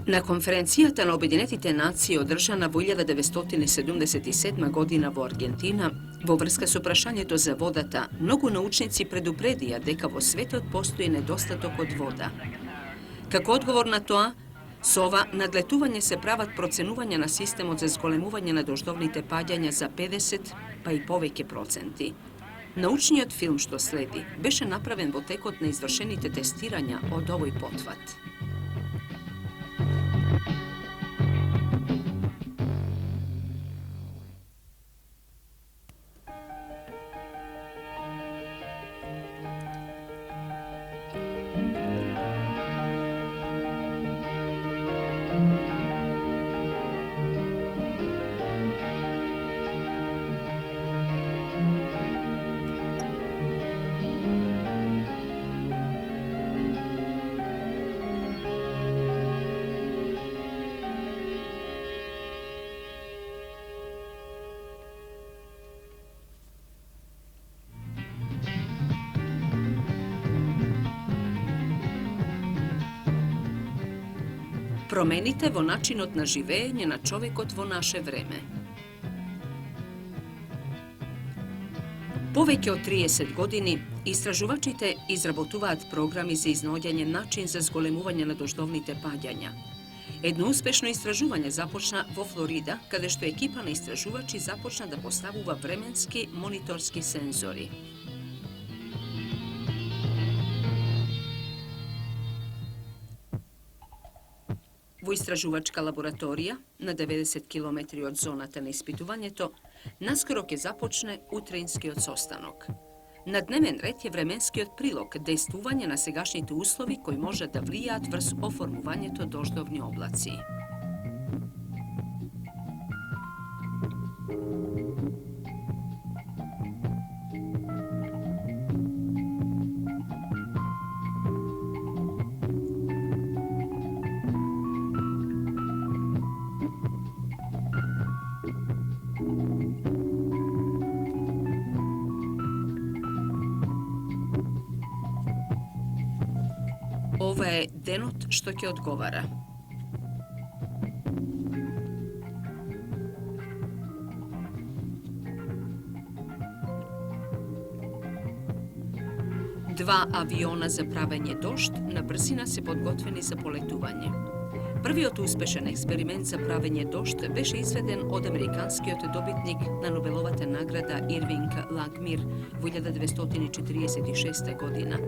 На конференцијата на Обединетите нации одржана во 1977 година во Аргентина, во врска со прашањето за водата, многу научници предупредија дека во светот постои недостаток од вода. Како одговор на тоа, со ова надлетување се прават проценувања на системот за зголемување на дождовните паѓања за 50 па и повеќе проценти. Научниот филм што следи беше направен во текот на извршените тестирања од овој потват. Промените во начинот на живење на човекот во наше време. Повеќе од 30 години, истражувачите изработуваат програми за изнаоѓање начин за зголемување на дождовните паѓања. Едно успешно истражување започна во Флорида, каде што екипа на истражувачи започна да поставува временски мониторски сензори. Во истражувачка лабораторија, на 90 километри од зоната на испитувањето, наскоро ќе започне утринскиот состанок. На дневен ред е временскиот прилог, дејствување на сегашните услови кои можат да влијаат врз оформувањето дождовни облаци. Ова е денот што ќе одговара. Два авиона за правење дожд на брзина се подготвени за полетување. Првиот успешен експеримент за правење дожд беше изведен од американскиот добитник на Нобеловата награда Ирвинг Лагмир во 1946 година.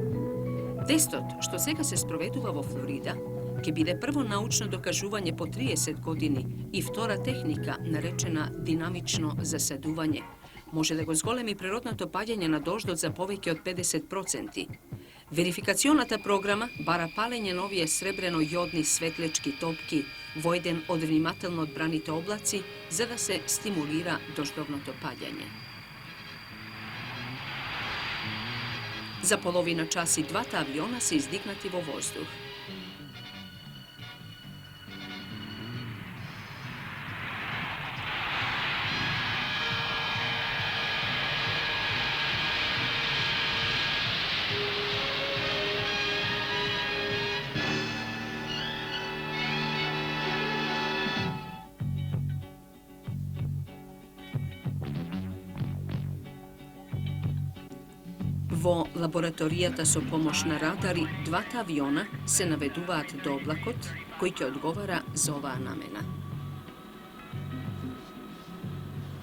Тестот, што сега се спроведува во Флорида, ќе биде прво научно докажување по 30 години и втора техника, наречена динамично засадување. Може да го зголеми природното паѓање на дождот за повеќе од 50%. Верификационата програма бара палење на овие сребрено-јодни светлечки топки во еден од внимателно одбраните облаци, за да се стимулира дождовното паѓање. За половина час и двата авиона се издигнати во воздух. Во лабораторијата со помош на радари, двата авиона се наведуваат до облакот, кој ќе одговара за оваа намена.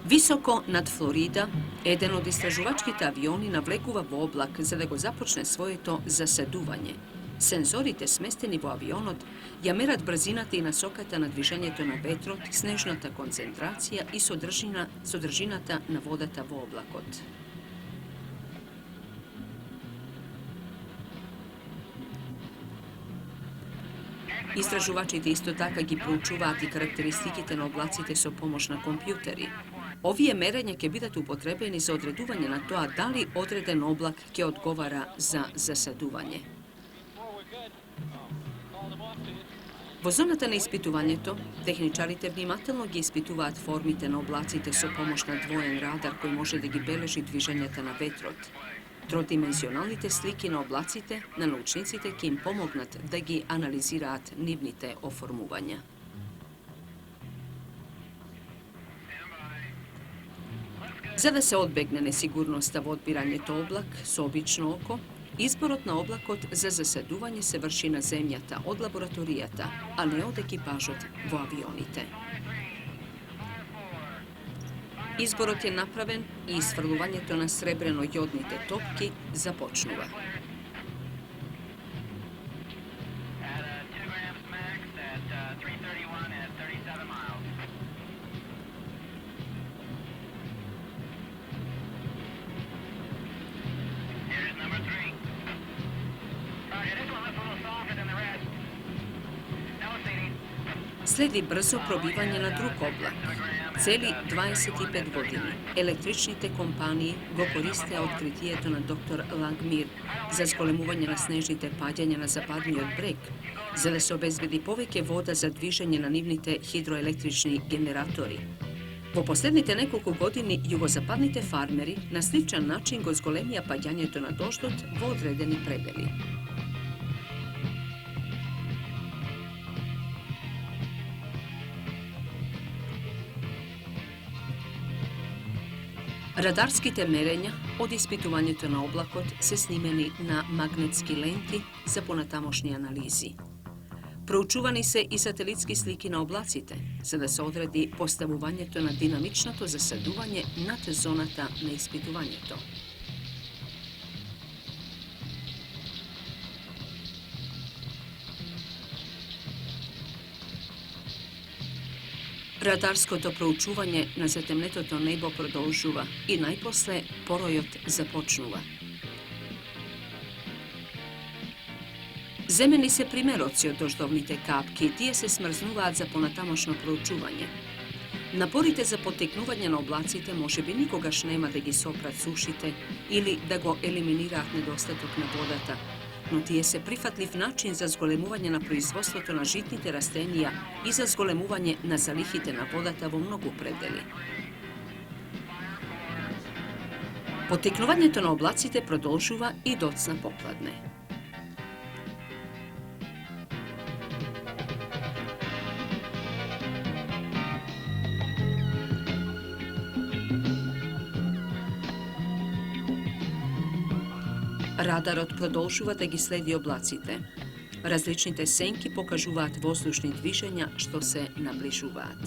Високо над Флорида, еден од истражувачките авиони навлегува во облак за да го започне своето засадување. Сензорите сместени во авионот ја мерат брзината и насоката на движењето на ветрот, снежната концентрација и содржината на водата во облакот. Истражувачите исто така ги проучуваат и карактеристиките на облаците со помош на компјутери. Овие мерења ќе бидат употребени за одредување на тоа дали одреден облак ќе одговара за засадување. Во зоната на испитувањето, техничарите внимателно ги испитуваат формите на облаците со помош на двоен радар кој може да ги бележи движењата на ветрот. Тродимензионалните слики на облаците на научниците ќе им помогнат да ги анализираат нивните оформувања. За да се одбегне несигурноста во одбирањето облак со обично око, изборот на облакот за заседување се врши на земјата од лабораторијата, а не од екипажот во авионите. Изборот е направен и исфрлувањето на сребрено-јодните топки започнува. Следи брзо пробивање на друг облак. Цели 25 години електричните компании го користеа откритието на доктор Лагмир за зголемување на снежните паѓања на западниот брег, за да се обезбеди повеќе вода за движење на нивните хидроелектрични генератори. Во последните неколку години југозападните фармери на сличен начин го зголемија паѓањето на дождот во одредени предели. Радарските мерења од испитувањето на облакот се снимени на магнетски ленти за понатамошни анализи. Проучувани се и сателитски слики на облаците, за да се одреди поставувањето на динамичното заседување над зоната на испитувањето. Радарското проучување на затемнетото небо продолжува и најпосле поројот започнува. Земени се примероци од дождовните капки, тие се смрзнуваат за понатамошно проучување. Напорите за поттекнување на облаците можеби никогаш нема да ги сопрат сушите или да го елиминираат недостаток на водата, но тие се прифатлив начин за зголемување на производството на житните растенија и за зголемување на залихите на водата во многу предели. Поттекнувањето на облаците продолжува и доцна попладне. Радарот продолжува да ги следи облаците. Различните сенки покажуваат воздушни движења што се наближуваат.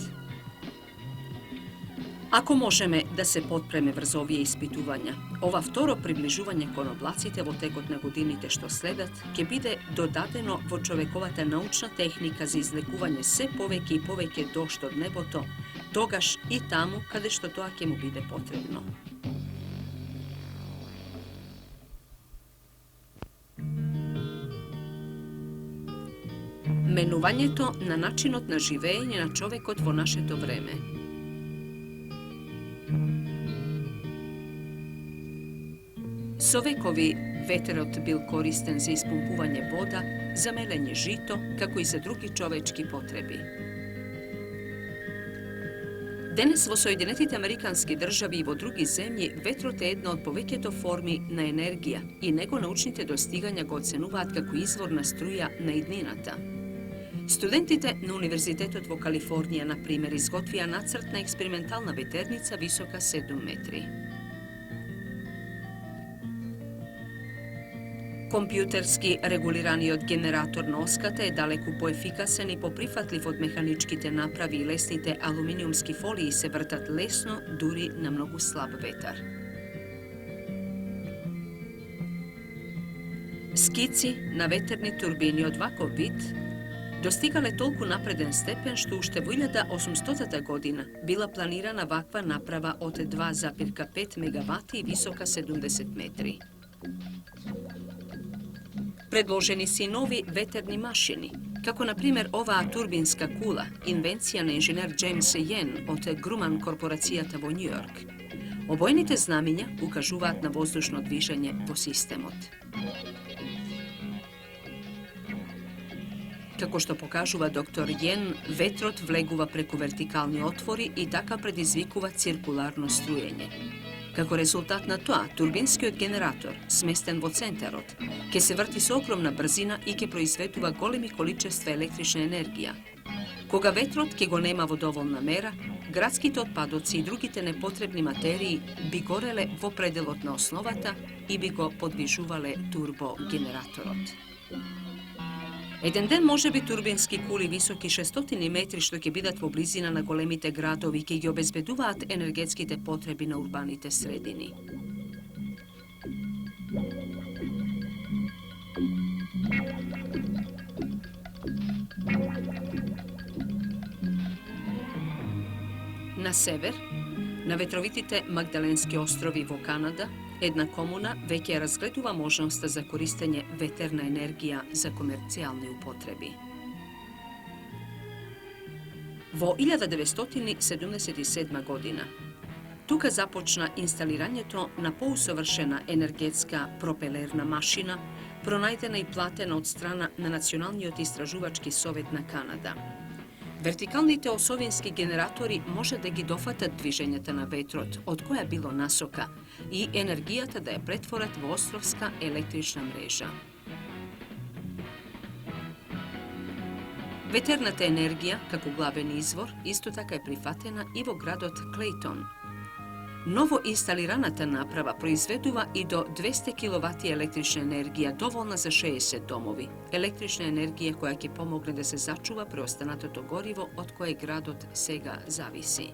Ако можеме да се потпреме врз овие испитувања, ова второ приближување кон облаците во текот на годините што следат ќе биде додадено во човековата научна техника за излекување се повеќе и повеќе дожд од небото, тогаш и таму каде што тоа ќе му биде потребно. Менувањето на начинот на живење на човекот во нашето време. Со векови ветерот бил користен за испумпување вода, за мелење жито, како и за други човечки потреби. Денес во Соединетите Американски држави и во други земји ветрот е една од повеќето форми на енергија и него научните достигања го оценуваат како извор на струја на иднината. Студентите на Универзитетот во Калифорнија, например, изготвија нацрт на експериментална ветерница висока 7 метри. Компјутерски регулираниот генератор на оската е далеку поефикасен и поприфатлив од механичките направи и лесните алуминиумски фолии се вртат лесно дури на многу слаб ветар. Скици на ветерни турбини од ваков вид достигале толку напреден степен што уште во 1800 година била планирана ваква направа од 2,5 мегавати и висока 70 метри. Предложени се и нови ветерни машини, како например оваа турбинска кула, инвенција на инженер Джеймс Йен од Груман корпорацијата во Њујорк. Обојните знамиња укажуваат на воздушно движење во системот. Како што покажува доктор Йен, ветрот влегува преку вертикални отвори и така предизвикува циркуларно струење. Како резултат на тоа, турбинскиот генератор, сместен во центарот, ќе се врти со огромна брзина и ќе произведува големи количества електрична енергија. Кога ветрот ќе го нема во доволна мера, градските отпадоци и другите непотребни материи би гореле во пределот на основата и би го подвижувале турбогенераторот. Еден ден може би турбински кули високи 600 метри што ќе бидат во близина на големите градови ќе ги обезбедуваат енергетските потреби на урбаните средини. На север, на ветровитите Магдаленски острови во Канада, една комуна веќе ја разгледува можноста за користење ветерна енергија за комерцијални употреби. Во 1977 година, тука започна инсталирањето на поусовршена енергетска пропелерна машина, пронајдена и платена од страна на Националниот истражувачки совет на Канада. Вертикалните осовински генератори може да ги дофатат движењата на ветрот, од која било насока, и енергијата да ја претворат во островска електрична мрежа. Ветерната енергија, како главен извор, исто така е прифатена и во градот Клейтон. Ново инсталираната направа произведува и до 200 киловати електрична енергија, доволна за 60 домови. Електрична енергија која ќе помогне да се зачува преостанатото гориво од кое градот сега зависи.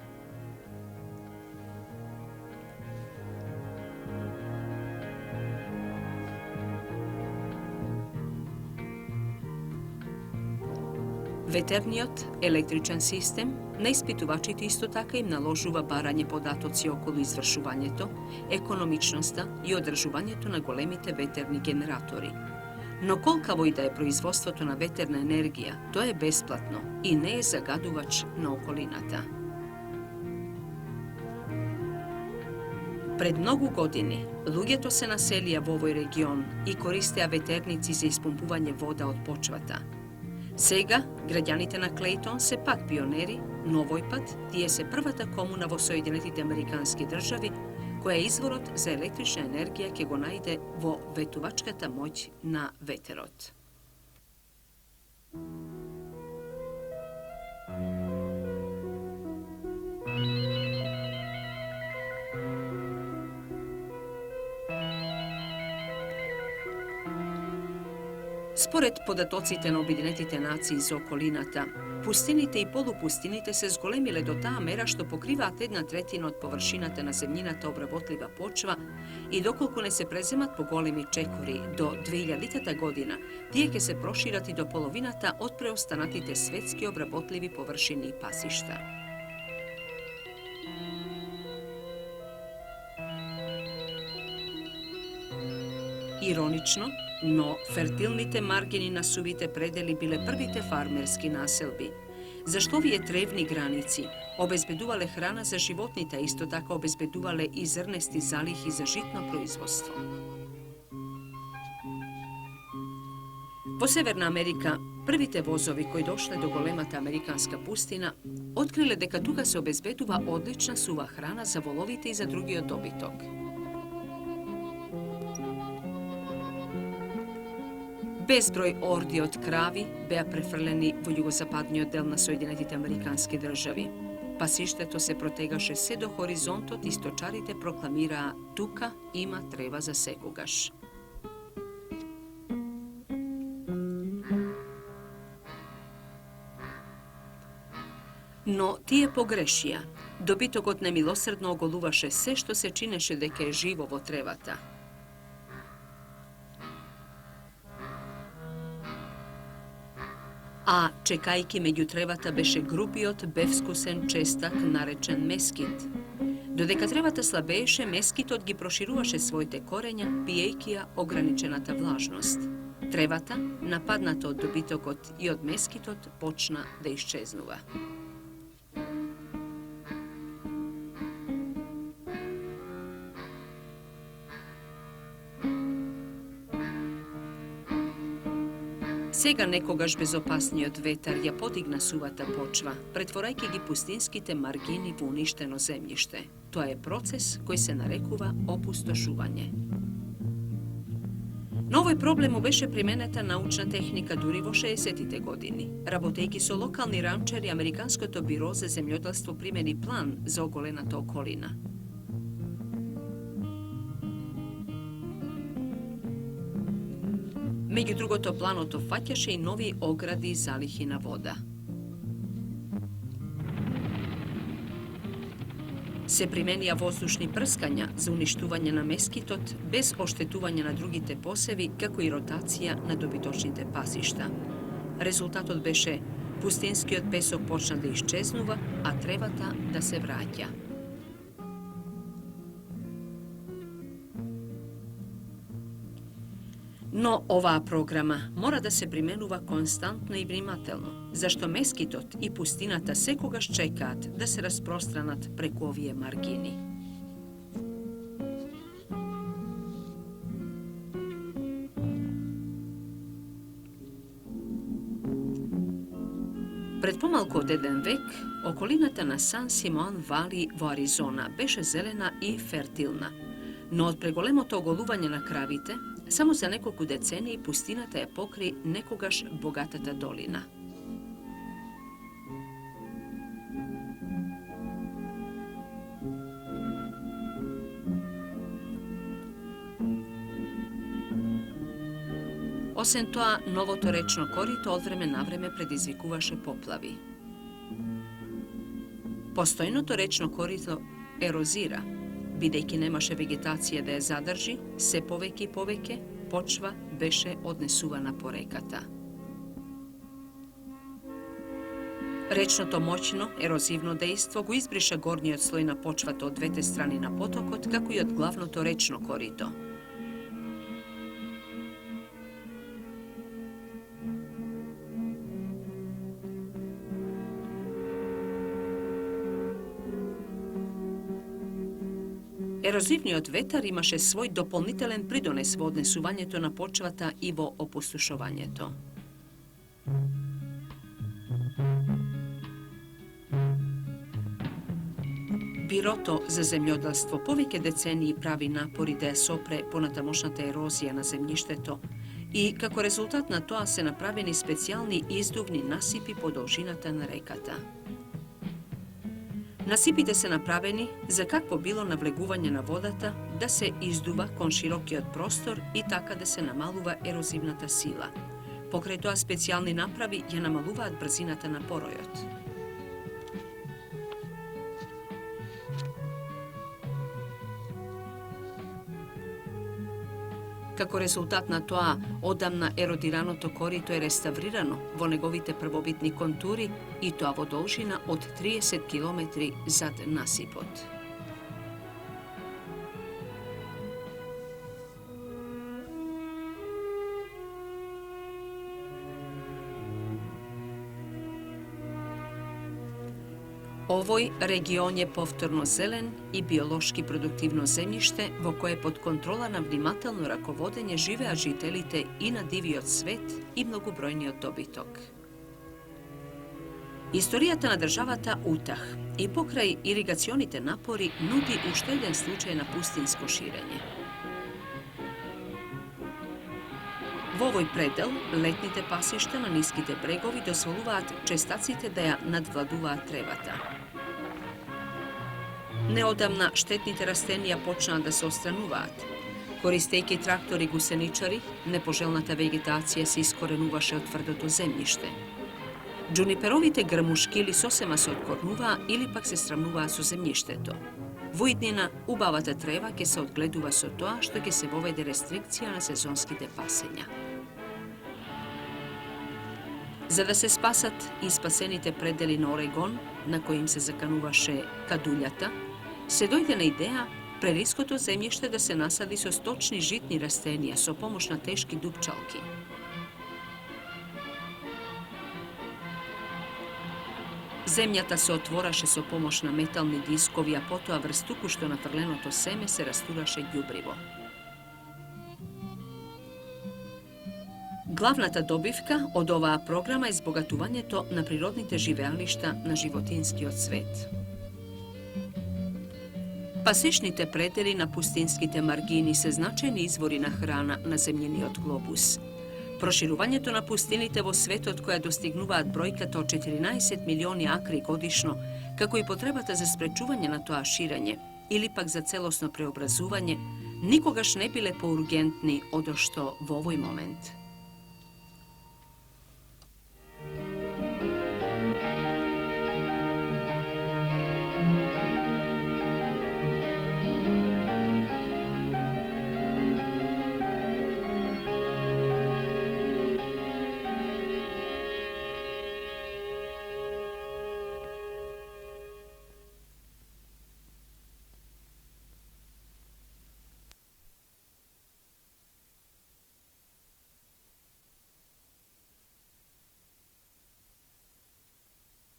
Ветерниот електричен систем на испитувачите исто така им наложува барање податоци околу извршувањето, економичноста и одржувањето на големите ветерни генератори. Но колкаво и да е производството на ветерна енергија, тоа е бесплатно и не е загадувач на околината. Пред многу години, луѓето се населија во овој регион и користеа ветерници за испумпување вода од почвата. Сега, граѓаните на Клейтон се пак пионери, но овој пат тие се првата комуна во Соединетите Американски држави која изворот за електрична енергија ќе го најде во ветувачката моќ на ветерот. Според податоците на Обединетите нации за околината, пустините и полупустините се зголемиле до таа мера што покриваат 1/3 од површината на земјината обработлива почва и доколку не се преземат по големи чекори до 2000 година, тие ќе се прошират и до половината од преостанатите светски обработливи површини и пасишта. Иронично, но фертилните маргини на сувите предели биле првите фармерски населби, зашто овие тревни граници обезбедувале храна за животните, исто така обезбедувале и зрнести залихи за житно производство. Во Северна Америка, првите возови кои дошле до големата американска пустина, откриле дека тука се обезбедува одлична сува храна за воловите и за другиот добиток. Безброј орди од крави беа префрлени во југозападниот дел на Соединетите Американски држави. Пасиштето се протегаше се до хоризонтот и сточарите прокламираа тука има трева за секогаш. Но тие погрешија. Добитокот немилосредно оголуваше се што се чинеше дека е живо во тревата. А чекајки меѓу тревата беше грубиот, бевскусен честак наречен мескит. Додека тревата слабееше, мескитот ги прошируваше своите корења, пиејќи ја ограничената влажност. Тревата, нападната од добитокот и од мескитот, почна да исчезнува. Сега некогаш безопасниот ветар ја подигна сувата почва, претворајќи ги пустинските маргини во уништено земјиште. Тоа е процес кој се нарекува опустошување. На овој проблем беше применета научна техника дури во 60-тите години. Работејќи со локални ранчери, Американското биро за земјоделство примени план за оголената околина. Меѓу другото, планот опфаќаше и нови огради и залихи на вода. Се применија воздушни прскања за уништување на мескитот без оштетување на другите посеви, како и ротација на добиточните пасишта. Резултатот беше пустинскиот песок почна да исчезнува, а тревата да се враќа. Но оваа програма мора да се применува константно и внимателно, зашто мескитот и пустината секогаш чекаат да се распространат преку овие маргини. Пред помалку од 1 век, околината на Сан Симон Вали во Аризона беше зелена и фертилна, но од преголемото оголување на кравите, само за неколку децении пустината ја покри некогаш богатата долина. Освен тоа, новото речно корито од време на време предизвикуваше поплави. Постојното речно корито ерозира, бидејќи немаше вегетација да ја задржи, се повеќе и повеќе почва беше однесувана по реката. Речното моќно, ерозивно дејство го избриша горниот слој на почвата од двете страни на потокот, како и од главното речно корито. Ерозивниот ветар имаше свој дополнителен придонес во однесувањето на почвата и во опустошувањето. Бирото за земјоделство повеќе децении прави напори да ја сопре понатамошната ерозија на земјиштето и како резултат на тоа се направени специјални издувни насипи по должината на реката. Насипите се направени за какво било навлегување на водата да се издува кон широкиот простор и така да се намалува ерозивната сила. Покрај тоа специјални направи ја намалуваат брзината на поројот. Како резултат на тоа, одамна еродираното корито е реставрирано во неговите првобитни контури и тоа во должина од 30 километри зад насипот. Овој регион е повторно зелен и биолошки продуктивно земјиште во кое под контрола на внимателно раководење живеат жителите и на дивиот свет и многобројниот добиток. Историјата на државата Утах и покрај иригационите напори нуди уште еден случај на пустинско ширење. Во овој предел, летните пасишта на ниските брегови дозволуваат честаците да ја надвладуваат тревата. Неодамна штетните растенија почнаа да се отстрануваат. Користејќи трактори и гусеничари, непожелната вегетација се искоренуваше од тврдото земјиште. Джуниперовите грмушки сосема се откорнуваа или пак се срамнуваа со земјиштето. Во иднина, убавата трева ќе се одгледува со тоа што ќе се воведе рестрикција на сезонските пасења. За да се спасат и спасените предели на Орегон, на кои им се закануваше кадулјата, се дојде на идеја прериското земјиште да се насади со сточни житни растенија со помош на тешки дупчалки. Земјата се отвораше со помош на метални дискови, а потоа врз токушто нафрленото семе се растураше ѓубриво. Главната добивка од оваа програма е збогатувањето на природните живеалишта на животинскиот свет. Пасешните предели на пустинските маргини се значајни извори на храна на земјениот глобус. Проширувањето на пустините во светот, која достигнуваат бројката од 14 милиони акри годишно, како и потребата за спречување на тоа ширење, или пак за целосно преобразување, никогаш не биле поургентни одошто во овој момент.